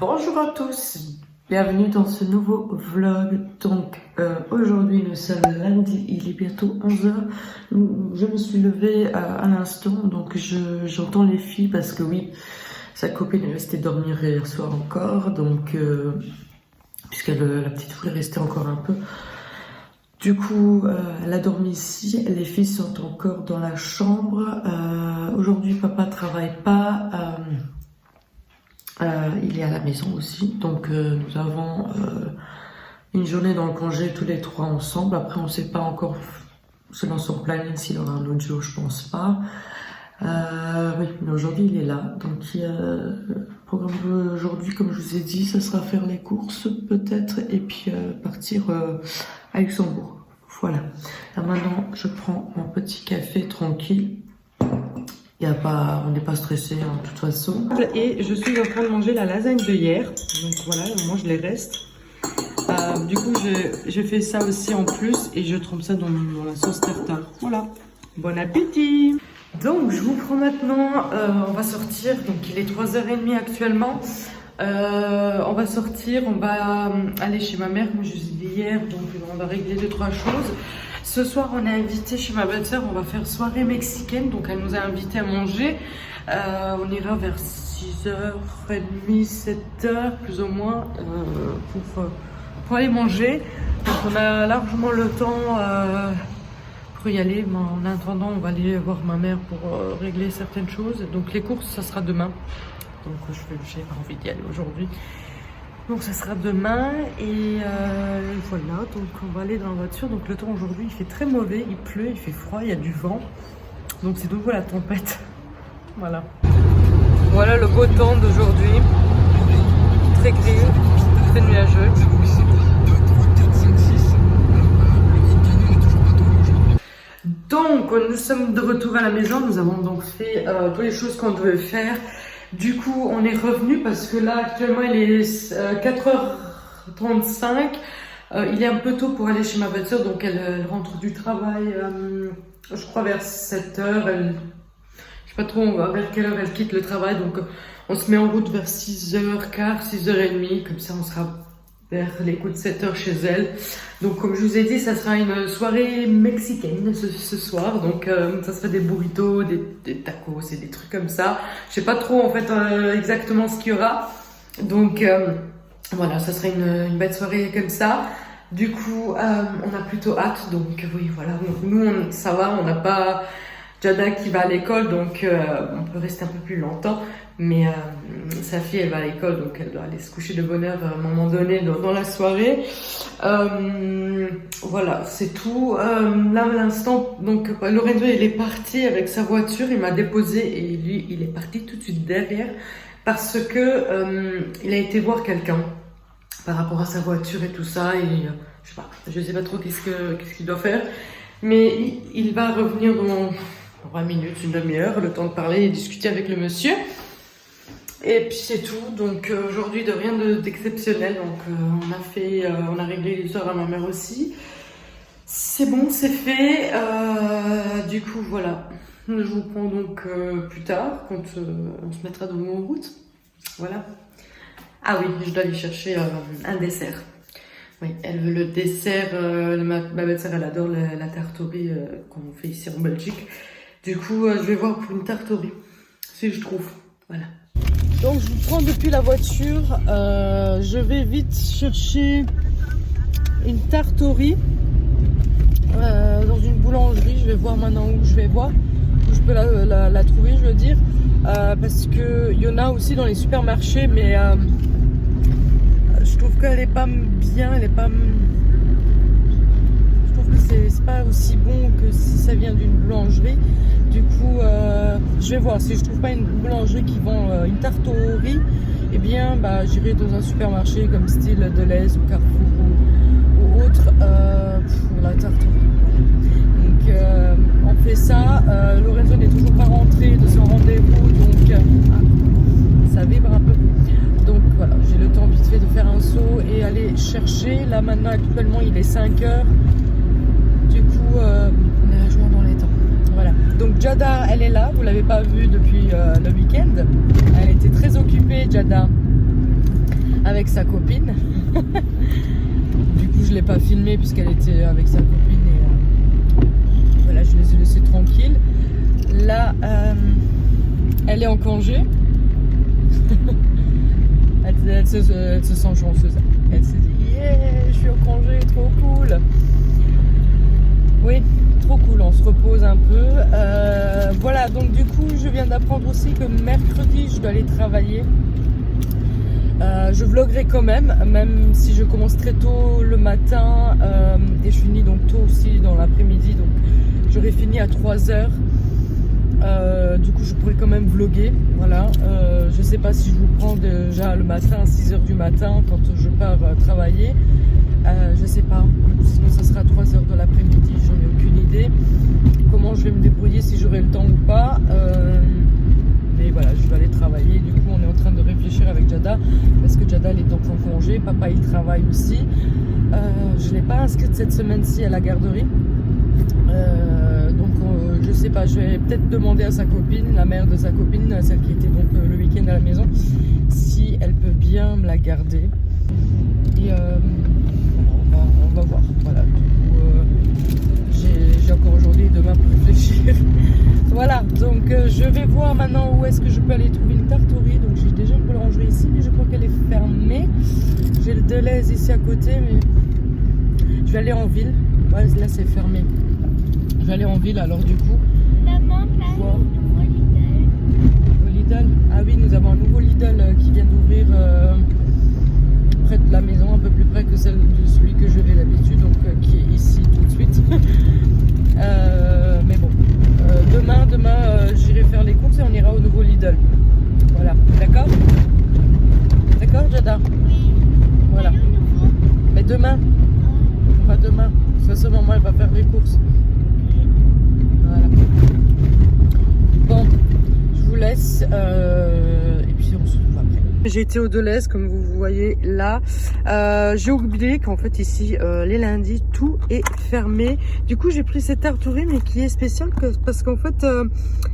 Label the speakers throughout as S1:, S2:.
S1: Bonjour à tous, bienvenue dans ce nouveau vlog. Donc aujourd'hui nous sommes lundi, il est bientôt 11h. Je me suis levée à l'instant, donc j'entends les filles parce que oui, sa copine est restée dormir hier soir encore, donc puisque la petite voulait rester encore un peu. Du coup, elle a dormi ici, les filles sont encore dans la chambre. Aujourd'hui papa travaille pas. Il est à la maison aussi, donc nous avons une journée dans le congé tous les trois ensemble. Après on ne sait pas encore selon son planning s'il aura un autre jour, je pense pas. Oui, mais aujourd'hui il est là, donc le programme aujourd'hui, comme je vous ai dit, ça sera faire les courses peut-être et puis partir à Luxembourg. Voilà, là maintenant je prends mon petit café tranquille. On n'est pas stressé de toute façon. Et je suis en train de manger la lasagne de hier. Donc voilà, on mange les restes. Du coup, je fais ça aussi en plus et je trempe ça dans la sauce tartare. Voilà, bon appétit. Donc je vous prends maintenant, on va sortir. Donc il est 3h30 actuellement. On va sortir, on va aller chez ma mère, comme je vous ai dit hier. Donc on va régler 2-3 choses. Ce soir, on est invité chez ma belle-sœur, on va faire soirée mexicaine, donc elle nous a invités à manger. On ira vers 6h30, 7h plus ou moins pour aller manger. Donc on a largement le temps pour y aller, mais en attendant, on va aller voir ma mère pour régler certaines choses. Donc les courses, ça sera demain. Donc j'ai pas envie d'y aller aujourd'hui. Donc ça sera demain et voilà, donc on va aller dans la voiture. Donc le temps aujourd'hui il fait très mauvais, il pleut, il fait froid, il y a du vent. Donc c'est de nouveau la tempête. Voilà. Voilà le beau temps d'aujourd'hui. Très gris, très nuageux. Donc nous sommes de retour à la maison, nous avons donc fait toutes les choses qu'on devait faire. Du coup, on est revenu parce que là, actuellement, il est 4h35. Il est un peu tôt pour aller chez ma belle-sœur, donc elle rentre du travail, je crois vers 7h. Je sais pas trop vers quelle heure elle quitte le travail, donc on se met en route vers 6h15, 6h30. Comme ça, on sera vers les coups de 7h chez elle. Donc, comme je vous ai dit, ça sera une soirée mexicaine ce soir. Donc, ça sera des burritos, des tacos et des trucs comme ça. Je sais pas trop, en fait, exactement ce qu'il y aura. Donc, voilà, ça sera une belle soirée comme ça. Du coup, on a plutôt hâte. Donc, oui, voilà. Nous, ça va, on n'a pas Jada qui va à l'école. Donc, on peut rester un peu plus longtemps. Mais sa fille, elle va à l'école, donc elle doit aller se coucher de bonne heure à un moment donné dans la soirée. Voilà, c'est tout. Là, à l'instant, donc Lorenzo, il est parti avec sa voiture, il m'a déposé et lui, il est parti tout de suite derrière parce que il a été voir quelqu'un par rapport à sa voiture et tout ça. Et je sais pas trop qu'est-ce qu'il doit faire, mais il va revenir dans 20 minutes, une demi-heure, le temps de parler et discuter avec le monsieur. Et puis c'est tout, donc aujourd'hui de rien d'exceptionnel, donc on a réglé l'histoire à ma mère aussi. C'est bon, c'est fait, du coup voilà, je vous prends donc plus tard, quand on se mettra de nouveau en route, voilà. Ah oui, je dois aller chercher un dessert. Oui, elle veut le dessert, ma belle-sœur elle adore la tarte au riz qu'on fait ici en Belgique. Du coup, je vais voir pour une tarte au riz, si je trouve, voilà. Donc je vous prends depuis la voiture, je vais vite chercher une tarte au riz dans une boulangerie. Je vais voir maintenant où je peux la trouver, je veux dire, parce qu'il y en a aussi dans les supermarchés, mais je trouve qu'elle est pas bien, je trouve que c'est pas aussi bon que si ça vient d'une boulangerie. Du coup, je vais voir si je trouve pas une boulangerie qui vend une tarte au riz. Eh bien, j'irai dans un supermarché comme style Deleuze ou Carrefour ou autre pour la tarte au riz. Donc, on fait ça. Lorenzo n'est toujours pas rentré de son rendez-vous, donc ça vibre un peu. Donc voilà, j'ai le temps vite fait de faire un saut et aller chercher. Là maintenant, actuellement, il est 5h. Du coup, on est largement dans les temps. Voilà. Donc Jada, elle est là, vous l'avez pas vue depuis le week-end. Elle était très occupée, Jada.
S2: avec sa copine. Du coup, je l'ai pas filmée puisqu'elle était avec sa copine et voilà, je les ai laissés tranquilles. Là, elle est en congé. elle se sent chanceuse. Elle se dit yeah, je suis en congé, trop cool. Oui, trop cool, on se repose un peu. Voilà, donc du coup, je viens d'apprendre aussi que mercredi, je dois aller travailler. Je vloguerai quand même si je commence très tôt le matin et je finis donc tôt aussi dans l'après-midi. Donc j'aurai fini à 3h. Du coup, je pourrais quand même vlogger. Voilà. Je sais pas si je vous prends déjà le matin à 6h du matin quand je pars travailler. Je sais pas. Sinon, ça sera 3h de l'après-midi. J'en ai aucune idée. Comment je vais me débrouiller, si j'aurai le temps ou pas. Mais voilà, je vais aller travailler. Du coup, on est en train de réfléchir avec Jada parce que Jada elle est donc en congé. Papa il travaille aussi. Je ne l'ai pas inscrite cette semaine-ci à la garderie. Donc je sais pas, je vais peut-être demander à sa copine, la mère de sa copine, celle qui était donc le week-end à la maison, si elle peut bien me la garder. Et on va voir. Voilà. Du coup, j'ai encore aujourd'hui et demain pour réfléchir. Voilà, donc je vais voir maintenant où est-ce que je peux aller trouver une tartorie. Donc j'ai déjà une boulangerie ici, mais je crois qu'elle est fermée. J'ai le Deleuze ici à côté, mais je vais aller en ville. Ouais, là c'est fermé. Je vais aller en ville alors du coup.
S3: Maman,
S2: Voir.
S3: nouveau Lidl.
S2: Au Lidl. Ah oui, nous avons un nouveau Lidl qui vient d'ouvrir près de la maison, un peu plus près que celui que je vais d'habitude, donc qui est ici tout de suite. Mais bon, demain j'irai faire les courses et on ira au nouveau Lidl. Voilà, d'accord? D'accord, Jada?
S3: Oui.
S2: Voilà.
S3: Et le nouveau.
S2: Mais demain, pas demain, parce que à ce moment elle va faire les courses. Voilà. Bon, je vous laisse et puis on se retrouve après. J'ai été au Deleuze comme vous voyez là. J'ai oublié qu'en fait ici les lundis tout est fermé. Du coup j'ai pris cette tarterie mais qui est spéciale parce qu'en fait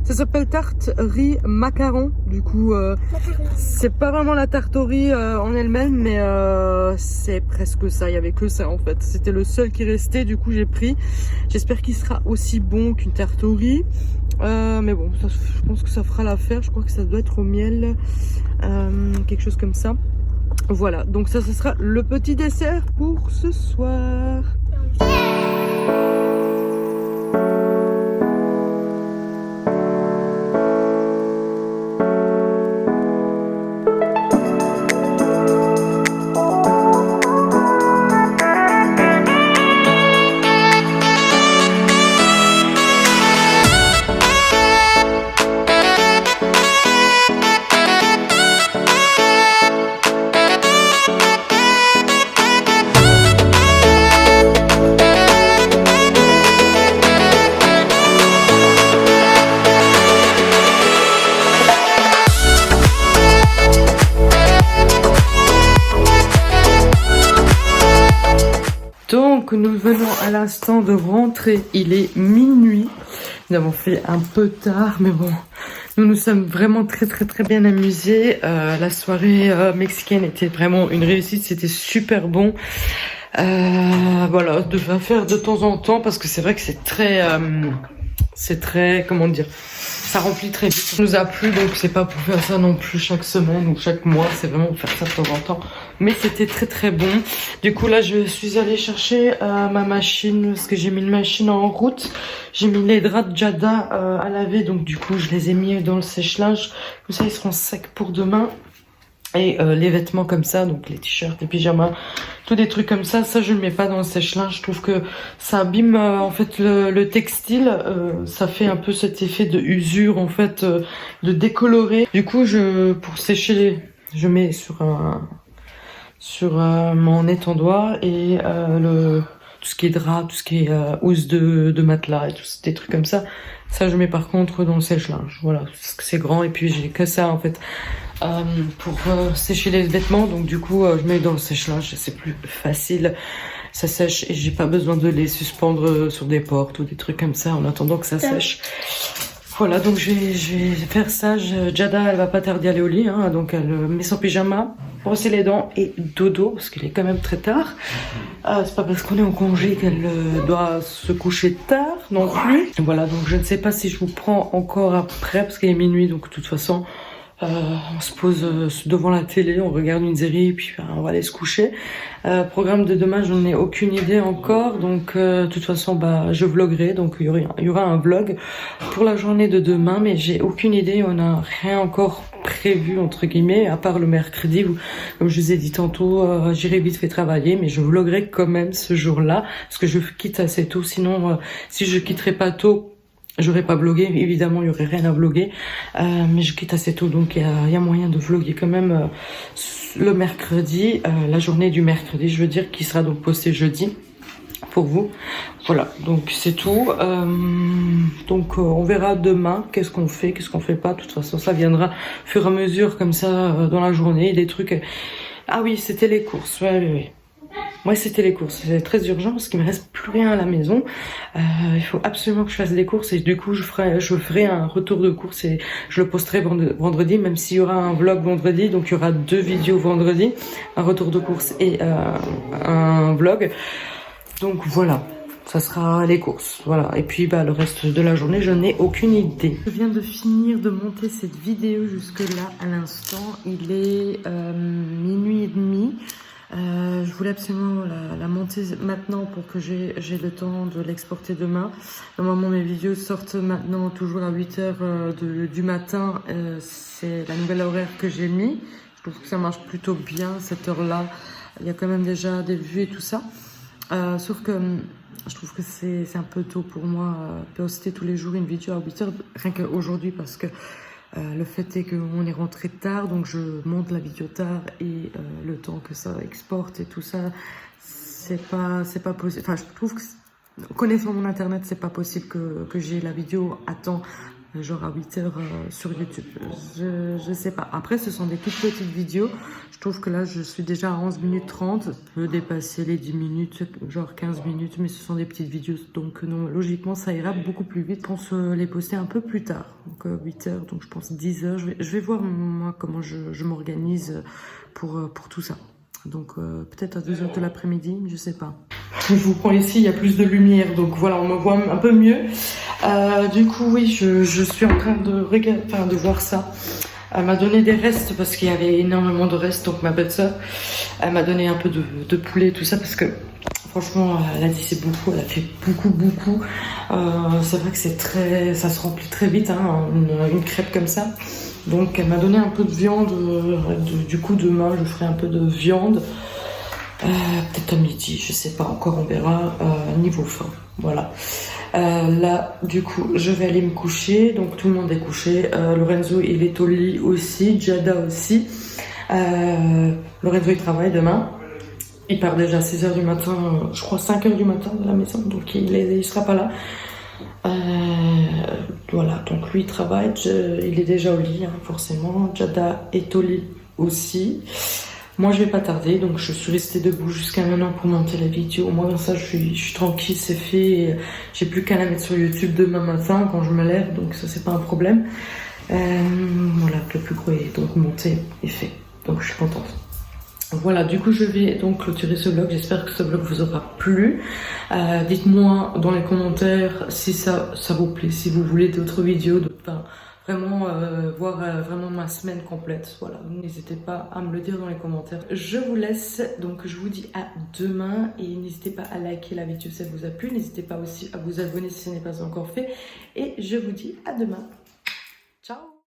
S2: ça s'appelle tarte riz macaron. Du coup c'est pas vraiment la tarterie en elle-même mais c'est presque ça. Il y avait que ça en fait. C'était le seul qui restait. Du coup j'ai pris. J'espère qu'il sera aussi bon qu'une tarterie. Mais bon, ça, je pense que ça fera l'affaire. Je crois que ça doit être au miel, quelque chose comme ça. Voilà, donc ça, ce sera le petit dessert pour ce soir. Donc nous venons à l'instant de rentrer, il est minuit, nous avons fait un peu tard mais bon, nous sommes vraiment très bien amusés, la soirée mexicaine était vraiment une réussite, c'était super bon, voilà, de faire de temps en temps parce que c'est vrai que c'est très, comment dire, ça remplit très vite. Ça nous a plu, donc c'est pas pour faire ça non plus chaque semaine ou chaque mois, c'est vraiment pour faire ça de temps en temps. Mais c'était très bon. Du coup là je suis allée chercher ma machine parce que j'ai mis une machine en route. J'ai mis les draps de Jada à laver, donc du coup je les ai mis dans le sèche-linge. Comme ça ils seront secs pour demain. Et les vêtements comme ça, donc les t-shirts, les pyjamas, tous des trucs comme ça, je ne le mets pas dans le sèche-linge. Je trouve que ça abîme en fait le textile, ça fait un peu cet effet de usure en fait, de décolorer. Du coup, pour sécher, je mets sur mon étendoir et tout ce qui est drap, tout ce qui est housse de matelas et tout des trucs comme ça. Ça, je mets par contre dans le sèche-linge. Voilà, parce que c'est grand et puis j'ai que ça en fait. Pour sécher les vêtements, donc du coup je mets dans le sèche-linge, c'est plus facile, ça sèche et j'ai pas besoin de les suspendre sur des portes ou des trucs comme ça en attendant que ça sèche.
S1: Voilà, donc je vais faire ça. Jada, elle va pas tarder à aller au lit, hein, donc elle met son pyjama, brosser les dents et dodo, parce qu'il est quand même très tard. C'est pas parce qu'on est en congé qu'elle doit se coucher tard non plus. Voilà, donc je ne sais pas si je vous prends encore après, parce qu'il est minuit, donc de toute façon, on se pose devant la télé, on regarde une série, et puis on va aller se coucher. Programme de demain, je n'en ai aucune idée encore, donc de toute façon, je vloguerai, donc il y aura un vlog pour la journée de demain, mais j'ai aucune idée, on n'a rien encore prévu entre guillemets, à part le mercredi où, comme je vous ai dit tantôt, j'irai vite fait travailler, mais je vloguerai quand même ce jour-là, parce que je quitte assez tôt, sinon si je quitterai pas tôt, j'aurais pas vlogué, évidemment il y aurait rien à vloguer, mais je quitte assez tôt, donc il y a moyen de vloguer quand même le mercredi, la journée du mercredi, je veux dire, qui sera donc postée jeudi pour vous. Voilà, donc c'est tout. Donc on verra demain qu'est-ce qu'on fait pas. De toute façon, ça viendra au fur et à mesure comme ça dans la journée, des trucs. Ah oui, c'était les courses. Ouais. Moi, c'était les courses. C'est très urgent parce qu'il me reste plus rien à la maison. Il faut absolument que je fasse des courses et du coup, je ferai un retour de courses et je le posterai vendredi, même s'il y aura un vlog vendredi. Donc, il y aura 2 vidéos vendredi, un retour de courses et un vlog. Donc, voilà. Ça sera les courses, voilà. Et puis le reste de la journée, je n'ai aucune idée. Je viens de finir de monter cette vidéo jusque là à l'instant. Il est minuit et demi. Je voulais absolument la monter maintenant pour que j'ai le temps de l'exporter demain. Normalement mes vidéos sortent maintenant toujours à 8h du matin. C'est la nouvelle horaire que j'ai mis. Je trouve que ça marche plutôt bien cette heure-là. Il y a quand même déjà des vues et tout ça. Sauf que je trouve que c'est un peu tôt pour moi poster tous les jours une vidéo à 8h, rien qu'aujourd'hui parce que le fait est qu'on est rentré tard, donc je monte la vidéo tard et le temps que ça exporte et tout ça, c'est pas possible. Enfin, je trouve que connaissant mon internet, c'est pas possible que j'ai la vidéo à temps, genre à 8h sur YouTube. Je sais pas. Après, ce sont des toutes petites vidéos. Je trouve que là, je suis déjà à 11 minutes 30. Je peux dépasser les 10 minutes, genre 15 minutes, mais ce sont des petites vidéos. Donc, non, logiquement, ça ira beaucoup plus vite. Je pense les poster un peu plus tard. Donc, 8h, donc je pense 10h. Je vais voir, moi, comment je m'organise pour tout ça. Donc, peut-être à 2h de l'après-midi, je sais pas. Je vous prends ici, il y a plus de lumière, donc voilà, on me voit un peu mieux. Du coup, oui, je suis en train de voir ça. Elle m'a donné des restes parce qu'il y avait énormément de restes, donc ma belle-sœur, elle m'a donné un peu de poulet, tout ça, parce que franchement, elle a dit c'est beaucoup, elle a fait beaucoup. C'est vrai que ça se remplit très vite, hein, une crêpe comme ça. Donc elle m'a donné un peu de viande, du coup demain je ferai un peu de viande. Peut-être à midi, je sais pas encore, on verra niveau faim. Voilà. Là, du coup, je vais aller me coucher. Donc tout le monde est couché. Lorenzo, il est au lit aussi. Jada aussi. Lorenzo, il travaille demain. Il part déjà à 6h du matin, je crois 5h du matin de la maison. Donc il sera pas là. Voilà, donc lui il travaille. Il est déjà au lit, hein, forcément. Jada est au lit aussi. Moi, je vais pas tarder, donc je suis restée debout jusqu'à maintenant pour monter la vidéo. Moi, dans ça, je suis tranquille, c'est fait. J'ai plus qu'à la mettre sur YouTube demain matin quand je me lève, donc ça, c'est pas un problème. Voilà, le plus gros est donc monté et fait. Donc, je suis contente. Voilà, du coup, je vais donc clôturer ce vlog. J'espère que ce vlog vous aura plu. Dites-moi dans les commentaires si ça vous plaît, si vous voulez d'autres vidéos, vraiment voir vraiment ma semaine complète. Voilà, n'hésitez pas à me le dire dans les commentaires. Je vous laisse, donc je vous dis à demain et n'hésitez pas à liker la vidéo si ça vous a plu. N'hésitez pas aussi à vous abonner si ce n'est pas encore fait et je vous dis à demain. Ciao.